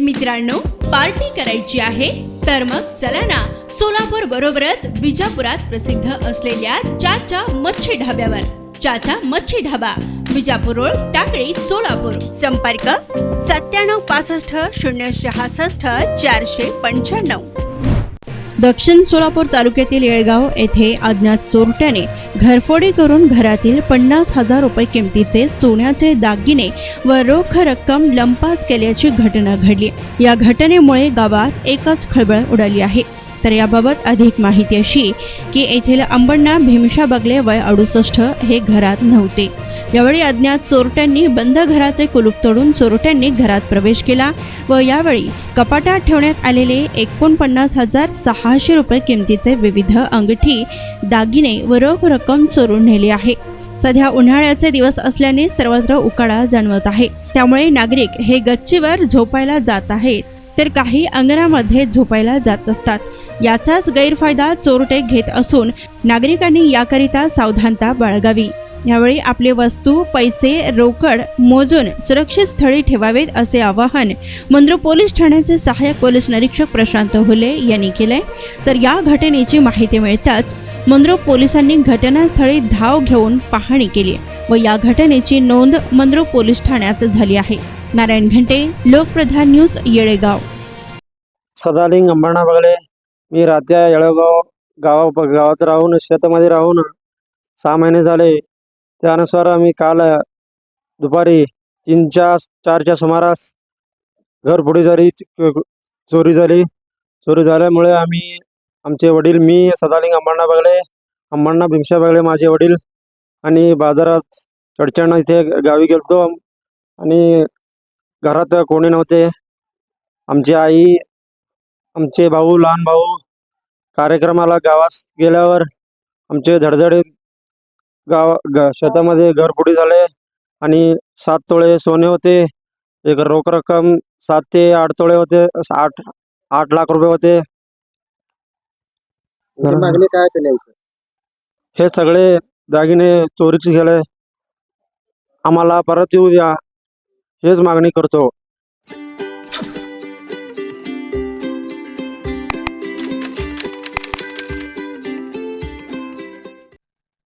मित्रांनो, पार्टी करायची आहे तर मग चला ना, सोलापूर बरोबरच विजापुरात प्रसिद्ध असलेल्या चाचा मच्छी ढाब्यावर. चाचा मच्छी ढाबा, विजापूर रोड, टाकळी, सोलापूर. संपर्क 9765 दक्षिण सोलापूर तालुक्यातील येळगाव येथे अज्ञात चोरट्याने घरफोडी करून घरातील 50,000 रुपये किमतीचे सोन्याचे दागिने व रोख रक्कम लंपास केल्याची घटना घडली. या घटनेमुळे गावात एकच खळबळ उडाली आहे. तर याबाबत अधिक माहिती अशी की येथील अंबण्णा भीमशा बगले वय 68 हे घरात नव्हते. यावेळी अज्ञात चोरट्यांनी बंद घराचे कुलूप तोडून चोरट्यांनी घरात प्रवेश केला व यावेळी कपाटात ठेवण्यात आलेले 49,600 रुपये किमतीचे विविध अंगठी, दागिने व रोख रक्कम चोरून नेली आहे. सध्या उन्हाळ्याचे दिवस असल्याने सर्वत्र उकाडा जाणवत आहे. त्यामुळे नागरिक हे गच्चीवर झोपायला जात आहेत तर काही अंगणामध्ये झोपायला जात असतात. याचाच गैरफायदा चोरटे घेत असून नागरिकांनी याकरिता सावधानता बाळगावी. यावेळी आपले वस्तू, पैसे, रोकड मोजून सुरक्षित स्थळी ठेवावेत असे आवाहन मंद्रुप पोलीस ठाण्याचे सहाय्यक पोलीस निरीक्षक प्रशांत हुले यांनी केले. तर या घटनेची माहिती मिळताच मंद्रुप पोलिसांनी घटनास्थळी धाव घेऊन पाहणी केली व या घटनेची नोंद मंद्रुप पोलीस ठाण्यात झाली आहे. नारायण घंटे, लोकप्रधान न्यूज, येळेगाव. सदालिंग अंबण्णा बगले. मी राहत्या येळेगाव गावात राहून शेतामध्ये राहून 6 महिने झाले. त्यानुसार आम्ही काल दुपारी 3-4च्या सुमारास घरफोडी झाली, चोरी झाली. चोरी झाल्यामुळे आमचे वडील, मी सदालिंग अंबण्णा बगले, अंबण्णा भीमशा बगले माझे वडील, आणि बाजारात चडचण इथे गावी गेलतो आणि घरात कोणी नव्हते. आमची आई, आमचे भाऊ, लहान भाऊ कार्यक्रमाला गावात गेल्यावर आमचे धडधडीत शेतामध्ये घरफोडी झाले आणि 7 तोळे सोने होते. एक रोख रक्कम 7 ते 8 तोळे होते. 8 लाख रुपये होते. मागणी काय केली? हे सगळे दागिने चोरीचे गेले. आम्हाला परत येऊ द्या हेच मागणी करतो.